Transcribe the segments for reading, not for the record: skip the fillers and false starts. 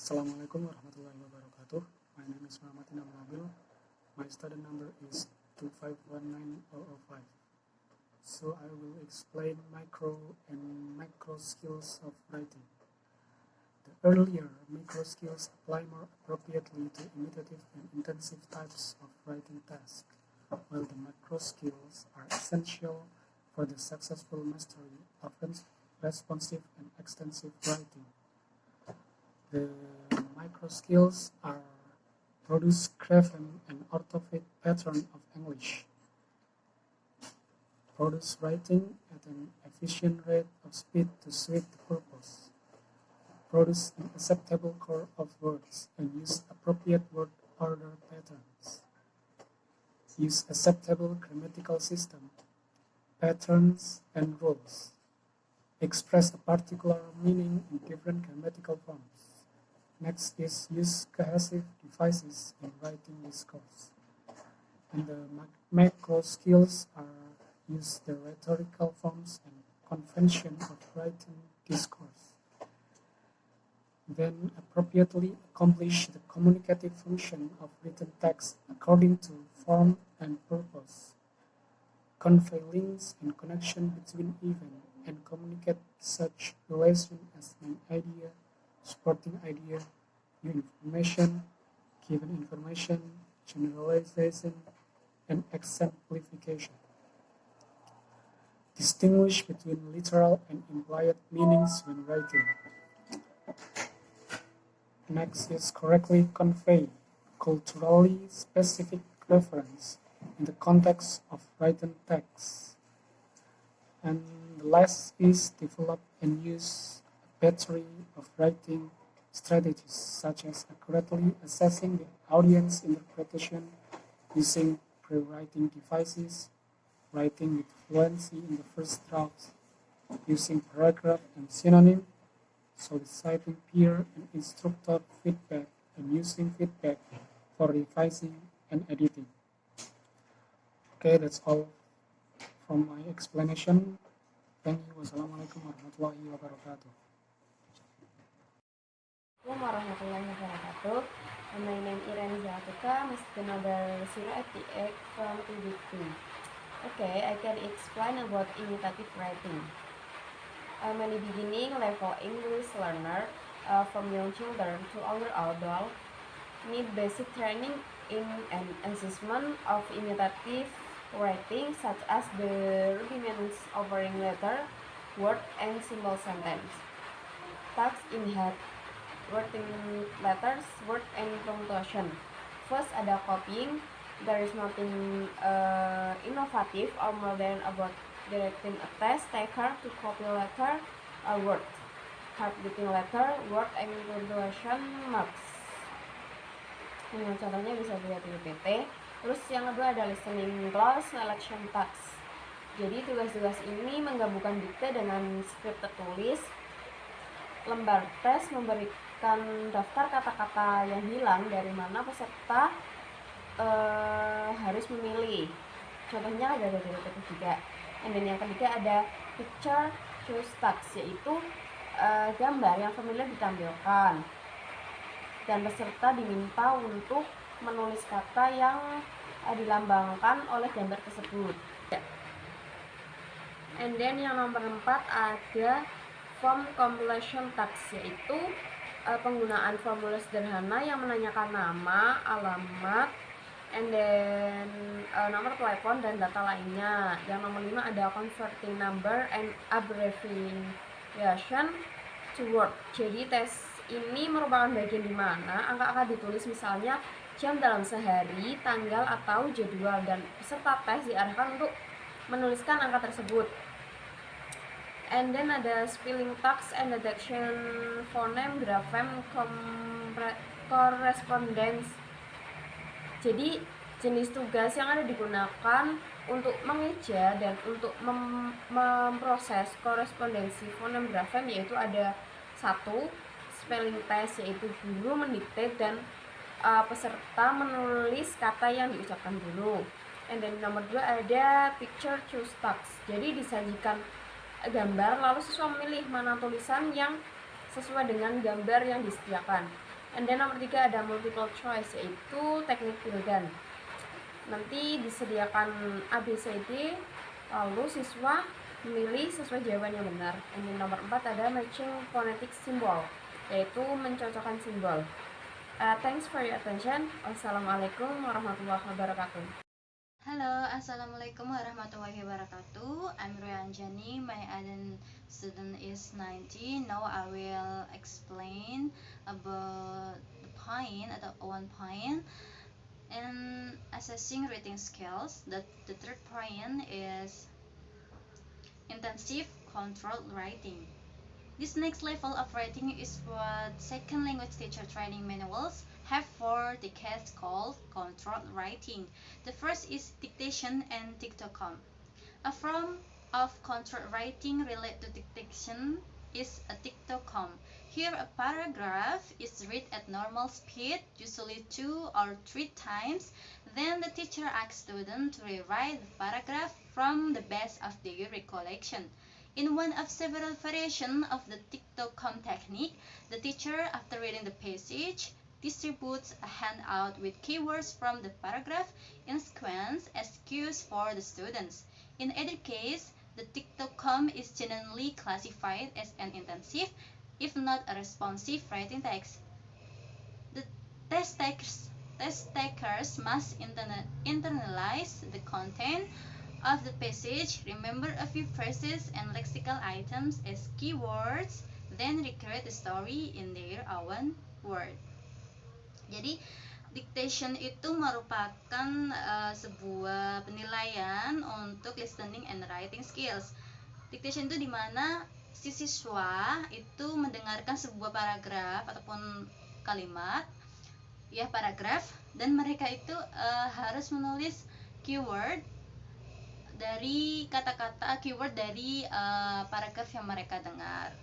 Assalamualaikum warahmatullahi wabarakatuh. My name is Muhammad Inam Nabil. My student number is 2519005. So I will explain micro and macro skills of writing. The earlier micro skills apply more appropriately to imitative and intensive types of writing tasks, while the macro skills are essential for the successful mastery of responsive and extensive writing. The micro skills are produce grapheme and orthographic pattern of English, produce writing at an efficient rate of speed to suit the purpose, produce an acceptable core of words and use appropriate word order patterns, use acceptable grammatical system, patterns and rules, express a particular meaning in different grammatical forms. Next is use cohesive devices in writing discourse. And the macro skills are use the rhetorical forms and convention of writing discourse. Then appropriately accomplish the communicative function of written text according to form and purpose. Convey links and connection between events and communicate such relation as an idea, supporting idea, new information, given information, generalization, and exemplification. Distinguish between literal and implied meanings when writing. Next is correctly convey culturally specific reference in the context of written text. And the last is develop and use a battery of writing strategies such as accurately assessing the audience interpretation using pre-writing devices, writing with fluency in the first draft, using paragraph and synonym, soliciting peer and instructor feedback, and using feedback for revising and editing. Okay, that's all from my explanation. Thank you. Wassalamualaikum warahmatullahi wabarakatuh. Assalamualaikum warahmatullahi wabarakatuh. My name is Irene Zatuka, Mr. Number 088 from TB2. Okay, I can explain about imitative writing. Many beginning level English learner from young children to older adult need basic training in an assessment of imitative writing, such as the rudiments offering letter, word, and symbol sentence. Text in head, wording letters, word, and punctuation. First, ada copying. There is nothing innovative or modern about directing a test taker to copy letter or word, handwriting letter, word, and punctuation marks. Dengan contohnya bisa dilihat di PPT. Terus yang kedua ada listening clause, selection task. Jadi tugas-tugas ini menggabungkan dikte dengan skrip tertulis. Lembar tes memberikan daftar kata-kata yang hilang dari mana peserta harus memilih. Contohnya ada dari ketiga. Dan yang ketiga ada picture choose text, yaitu gambar yang familiar ditampilkan. Dan peserta diminta untuk menulis kata yang dilambangkan oleh gambar tersebut. And then yang nomor 4 ada form completion text, yaitu penggunaan formulir sederhana yang menanyakan nama, alamat, and then nomor telepon dan data lainnya. Yang nomor 5 ada converting number and abbreviation to word. Jadi tes ini merupakan bagian di mana angka akan ditulis, misalnya jam dalam sehari, tanggal atau jadwal, dan peserta tes diarahkan untuk menuliskan angka tersebut. And then ada spelling text and detection phoneme, grapheme, correspondence. Jadi jenis tugas yang ada digunakan untuk mengeja dan untuk memproses korespondensi phoneme grapheme, yaitu ada 1 spelling test, yaitu dulu mendikte dan peserta menulis kata yang diucapkan dulu. And then nomor 2 ada picture choose text. Jadi disajikan gambar lalu siswa memilih mana tulisan yang sesuai dengan gambar yang disediakan. And then nomor 3 ada multiple choice, yaitu teknik pilihan. Nanti disediakan ABCD, lalu siswa memilih sesuai jawaban yang benar. And then nomor 4 ada matching phonetic symbol, yaitu mencocokkan simbol. Thanks for your attention. Wassalamualaikum warahmatullahi wabarakatuh. Hello, Assalamualaikum warahmatullahi wabarakatuh. I'm Royanjani. My ADN student is 19. Now I will explain about the point atau one point in assessing reading skills. The third point is intensive controlled writing. This next level of writing is what second language teacher training manuals have for decades called controlled writing. The first is dictation and dictocom. A form of controlled writing related to dictation is a dictocom. Here a paragraph is read at normal speed, usually 2 or 3 times. Then the teacher asks students to rewrite the paragraph from the best of their recollection. In one of several variations of the dictocom technique, the teacher, after reading the passage, distributes a handout with keywords from the paragraph in sequence as cues for the students. In either case, the dictocom is generally classified as an intensive, if not a responsive writing text. The test takers must internalize the content of the passage, remember a few phrases and lexical items as keywords, then recreate the story in their own word. Jadi dictation itu merupakan sebuah penilaian untuk listening and writing skills. Dictation itu dimana si siswa itu mendengarkan sebuah paragraf ataupun kalimat, ya paragraf, dan mereka itu harus menulis keyword dari kata-kata keyword dari paragraf yang mereka dengar.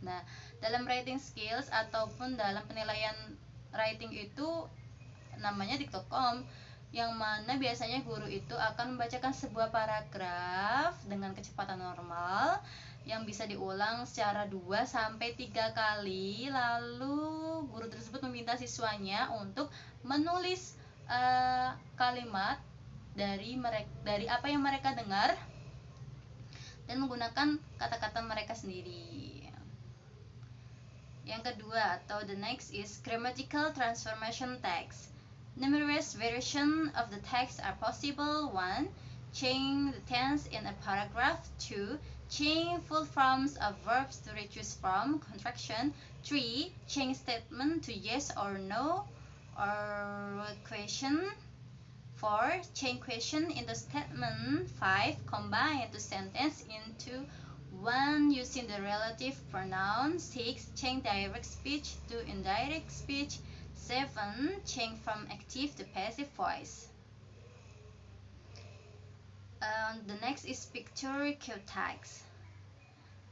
Nah, dalam writing skills ataupun dalam penilaian writing itu namanya dictocom, yang mana biasanya guru itu akan membacakan sebuah paragraf dengan kecepatan normal yang bisa diulang secara 2 sampai 3 kali, lalu guru tersebut meminta siswanya untuk menulis kalimat dari apa yang mereka dengar dan menggunakan kata-kata mereka sendiri. Yang kedua atau the next is grammatical transformation text. Numerous variations of the text are possible. 1. Change the tense in a paragraph. 2. Change full forms of verbs to reduce from contraction. 3. Change statement to yes or no or question. 4. Change question into statement. 5. Combine two sentences into one using the relative pronoun. 6. Change direct speech to indirect speech. 7. Change from active to passive voice. The next is picture cue text.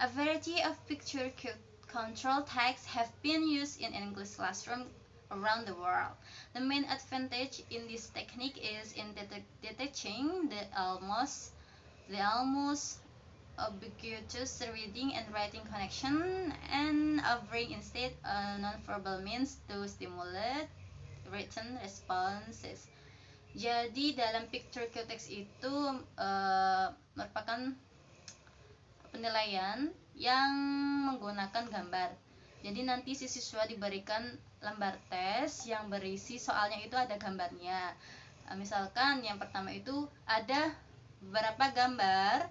A variety of picture cue control texts have been used in English classroom around the world. The main advantage in this technique is in detaching the almost ubiquitous reading and writing connection and offering instead a non-verbal means to stimulate written responses. Jadi dalam picture cue text itu merupakan penilaian yang menggunakan gambar. Jadi nanti si siswa diberikan lembar tes yang berisi soalnya itu ada gambarnya. Misalkan yang pertama itu ada beberapa gambar,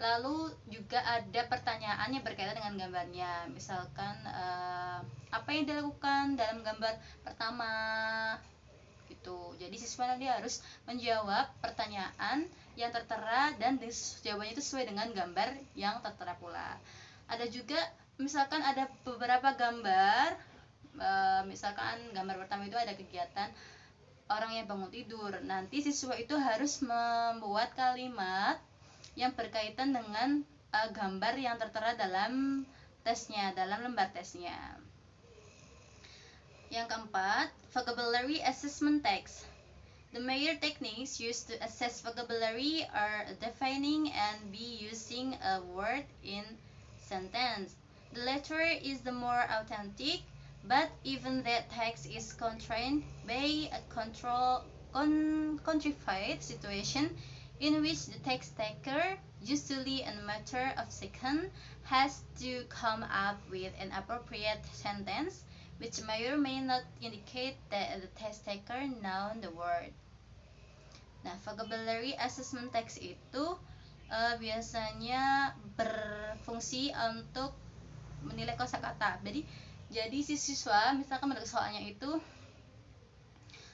lalu juga ada pertanyaan yang berkaitan dengan gambarnya. Misalkan apa yang dilakukan dalam gambar pertama gitu. Jadi siswa nanti harus menjawab pertanyaan yang tertera dan jawabannya itu sesuai dengan gambar yang tertera pula. Ada juga misalkan ada beberapa gambar, misalkan gambar pertama itu ada kegiatan orang yang bangun tidur. Nanti siswa itu harus membuat kalimat yang berkaitan dengan gambar yang tertera dalam tesnya, dalam lembar tesnya. Yang keempat, vocabulary assessment text. The major techniques used to assess vocabulary are defining and using a word in sentence. The latter is the more authentic, But even that text is constrained by a contrived situation in which the text taker, usually in a matter of seconds, has to come up with an appropriate sentence which may or may not indicate that the text taker knows the word. Nah, vocabulary assessment text itu biasanya berfungsi untuk menilai kosakata. Jadi si siswa, misalkan pada soalnya itu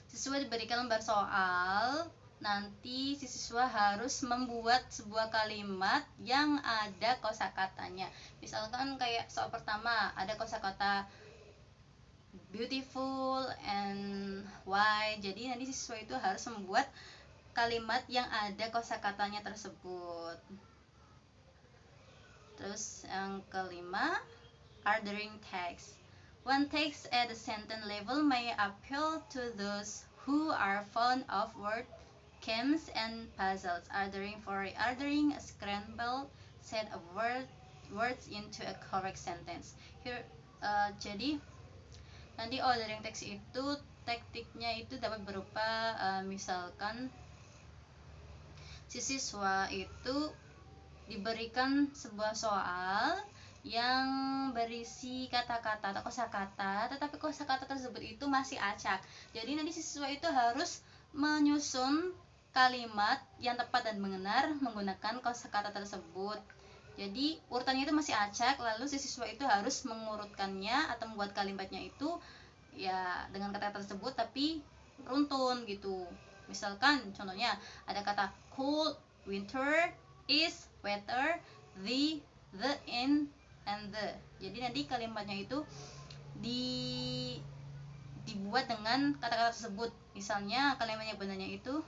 siswa diberikan lembar soal, nanti si siswa harus membuat sebuah kalimat yang ada kosakatanya. Misalkan kayak soal pertama ada kosakata beautiful and why. Jadi nanti siswa itu harus membuat kalimat yang ada kosakatanya tersebut. Terus yang kelima, ordering text. One text at the sentence level may appeal to those who are fond of word games and puzzles, ordering for reordering a scrambled set of words into a correct sentence. Here, jadi nanti ordering text itu taktiknya itu dapat berupa misalkan si siswa itu diberikan sebuah soal yang berisi kata-kata atau kosakata, tetapi kosakata tersebut itu masih acak. Jadi nanti siswa itu harus menyusun kalimat yang tepat dan benar menggunakan kosakata tersebut. Jadi urutannya itu masih acak, lalu si siswa itu harus mengurutkannya atau membuat kalimatnya itu ya dengan kata tersebut tapi runtun gitu. Misalkan contohnya ada kata cold, winter, is, weather, the, in, and the. Jadi nanti kalimatnya itu dibuat dengan kata-kata tersebut. Misalnya kalimatnya benarnya itu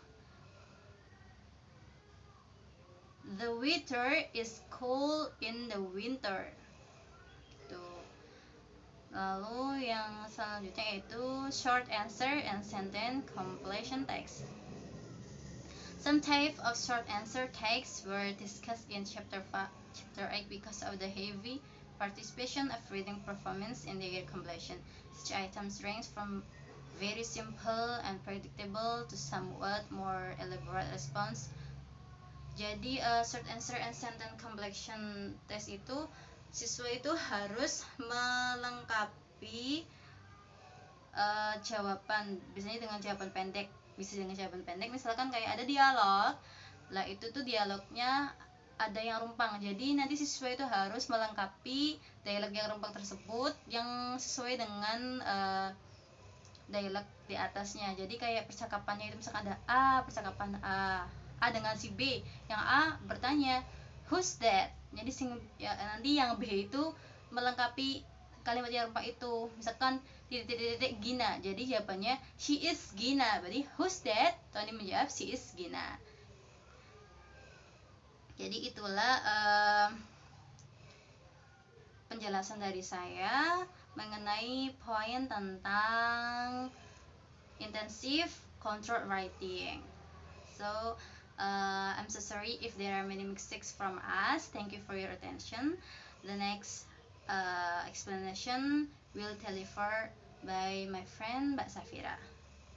the weather is cold in the winter. Tuh. Lalu yang selanjutnya itu short answer and sentence completion text. Some type of short answer texts were discussed in chapter 8 because of the heavy participation of reading performance in their completion. Such items range from very simple and predictable to somewhat more elaborate response. Jadi short answer and sentence completion test itu siswa itu harus melengkapi jawaban, biasanya dengan jawaban pendek. Bisa dengan jawaban pendek, misalkan kayak ada dialog, lah itu tuh dialognya ada yang rumpang. Jadi nanti siswa itu harus melengkapi dialog yang rumpang tersebut yang sesuai dengan dialog di atasnya. Jadi kayak percakapannya itu misalkan ada percakapan A dengan si B, yang A bertanya who's that, jadi nanti yang B itu melengkapi kalimat yang rumpang itu. Misalkan titik Gina, jadi jawabannya she is Gina, berarti who's that, Tony menjawab she is Gina. Jadi itulah penjelasan dari saya mengenai poin tentang intensive controlled writing. So I'm so sorry if there are many mistakes from us. Thank you for your attention. The next explanation will deliver by my friend Mbak Safira.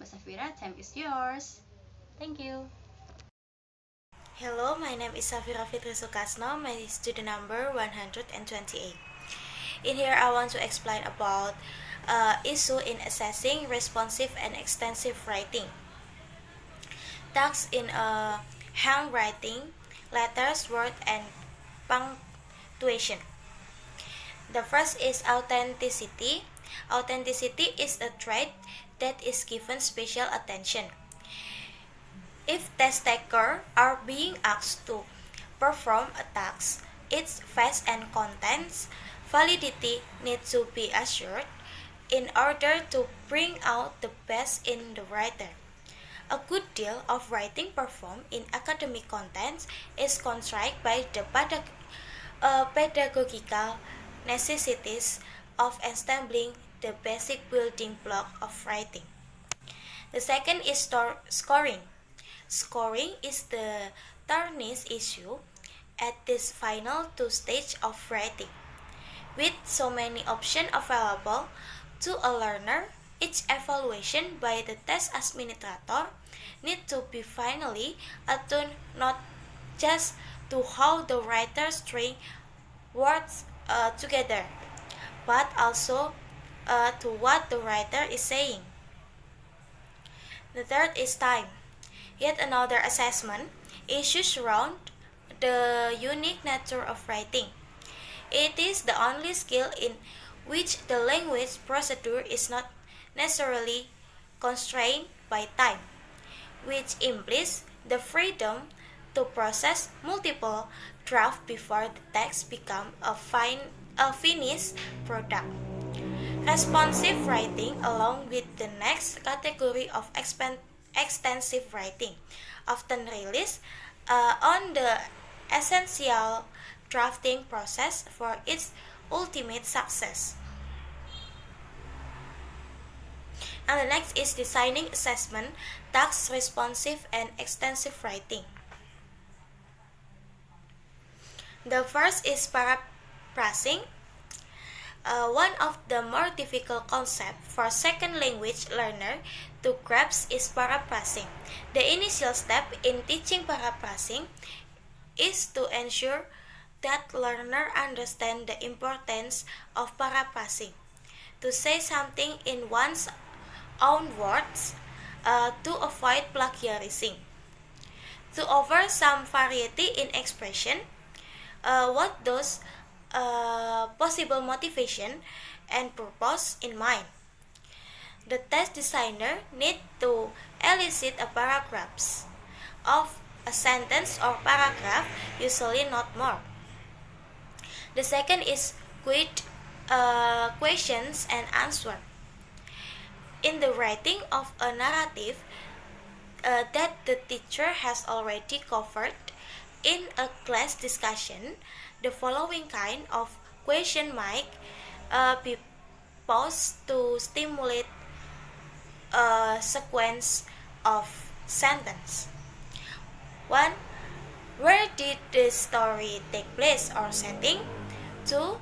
Mbak Safira, time is yours. Thank you. Hello, my name is Safira Fitri Sukasno, my student number 128. In here, I want to explain about issue in assessing responsive and extensive writing. Tasks in handwriting, letters, word, and punctuation. The first is authenticity. Authenticity is a trait that is given special attention. If test takers are being asked to perform a task, its facts and contents validity needs to be assured in order to bring out the best in the writer. A good deal of writing performed in academic contents is constrained by the pedagogical necessities of establishing the basic building block of writing. The second is scoring. Scoring is the tarnish issue at this final two stage of writing. With so many options available, To a learner, each evaluation by the test administrator need to be finally attuned not just to how the writer string words together, but also to what the writer is saying. The third is time. Yet another assessment issues around the unique nature of writing. It is the only skill in which the language procedure is not necessarily constrained by time, which implies the freedom to process multiple drafts before the text becomes a finished product. Responsive writing, along with the next category of extensive writing, often relies on the essential drafting process for its ultimate success. And the next is designing assessment, task responsive and extensive writing. The first is paraphrasing. One of the more difficult concepts for second language learner to grasp is paraphrasing. The initial step in teaching paraphrasing is to ensure that learner understand the importance of paraphrasing. To say something in one's own words to avoid plagiarizing. To offer some variety in expression, what those possible motivation and purpose in mind. The test designer need to elicit a paragraphs of a sentence or paragraph, usually not more. The second is questions and answer. In the writing of a narrative that the teacher has already covered in a class discussion, the following kind of question might be posed to stimulate a sequence of sentence. 1. Where did the story take place or setting? 2.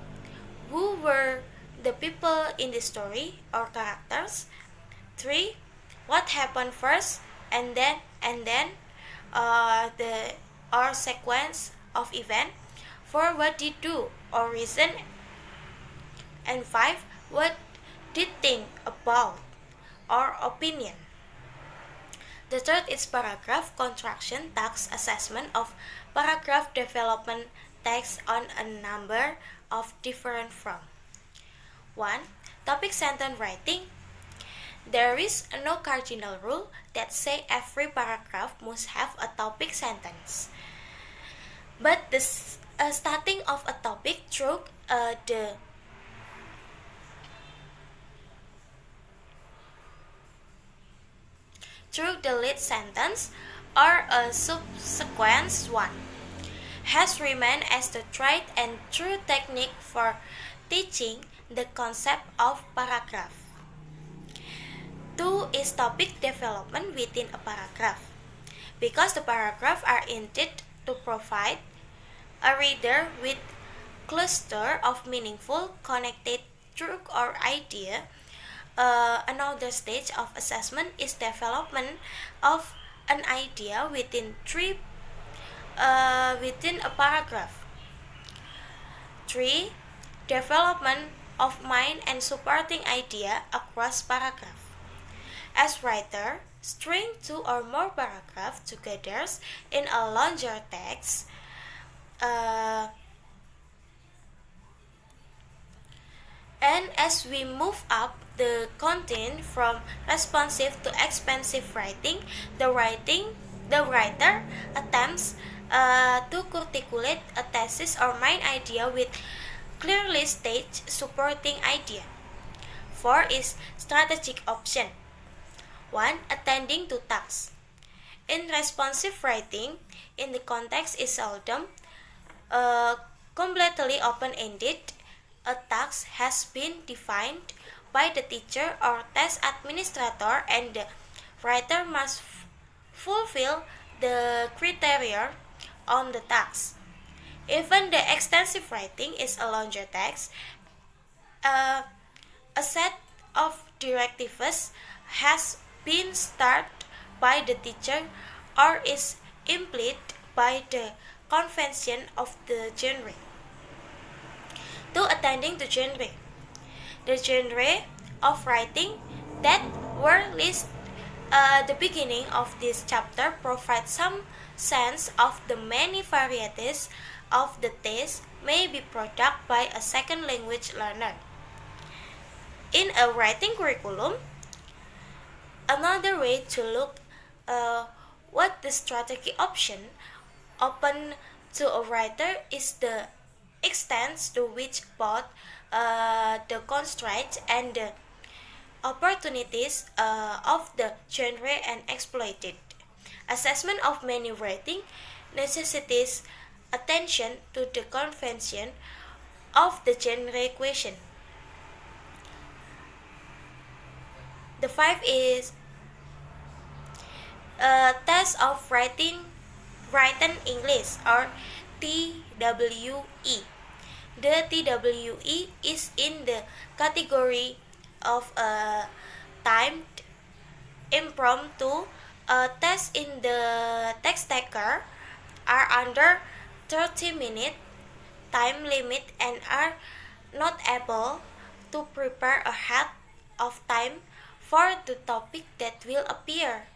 Who were the people in the story or characters? 3. What happened first and then the or sequence of event? 4. What did do or reason? And 5. What did think about or opinion? The third is paragraph construction task assessment of paragraph development text on a number of different forms. 1. Topic sentence writing. There is no cardinal rule that say every paragraph must have a topic sentence. But the starting of a topic through the lead sentence or a subsequent one has remained as the tried and true technique for teaching the concept of paragraph. 2 is topic development within a paragraph. Because the paragraphs are intended to provide a reader with cluster of meaningful connected truth or idea, another stage of assessment is development of an idea within a paragraph. 3. Development of mind and supporting idea across paragraph. As writer, string 2 or more paragraphs together in a longer text. And as we move up the content from responsive to expansive writing, the writer attempts to articulate a thesis or main idea with clearly stated supporting idea. 4 is strategic option. 1. Attending to tasks. In responsive writing, in the context is seldom completely open-ended. A task has been defined by the teacher or test administrator and the writer must fulfill the criteria on the task. Even the extensive writing is a longer text, a set of directives has been started by the teacher or is implied by the convention of the genre. 2. Attending the genre. The genre of writing that were listed at the beginning of this chapter provide some sense of the many varieties of the taste may be produced by a second language learner. In a writing curriculum, another way to look what the strategy option open to a writer is the extent to which both the constraints and the opportunities of the genre are exploited. Assessment of many writing necessitates attention to the convention of the genre question. The 5 is test of written English or TWE. The TWE is in the category of timed impromptu tests in the text taker are under 30-minute time limit and are not able to prepare ahead of time for the topic that will appear.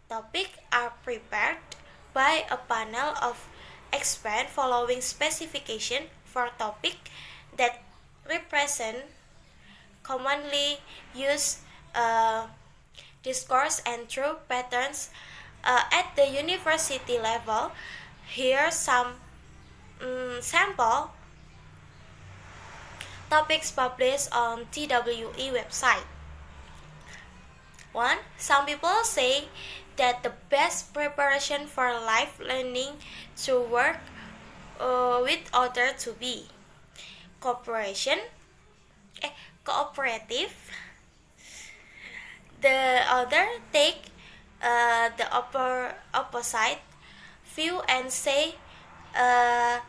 Topics are prepared by a panel of experts following specification for topic that represent commonly used discourse and true patterns at the university level. Here some sample topics published on TWE website. 1. Some people say that the best preparation for life learning to work with others to be cooperative. The other take the opposite view and say that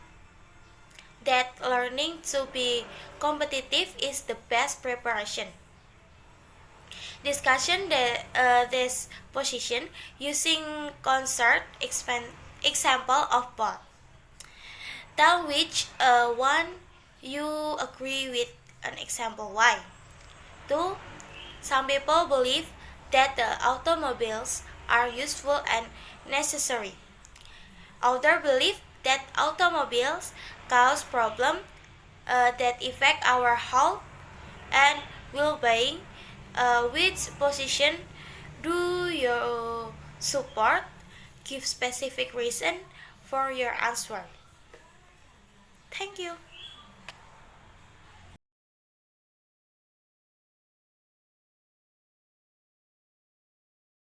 learning to be competitive is the best preparation. Discussion this position using concert example of both. Tell which one you agree with an example why. 2. Some people believe that the automobiles are useful and necessary. Others believe that automobiles cause problems that affect our health and well-being. Which position do you support? Give specific reason for your answer. Thank you.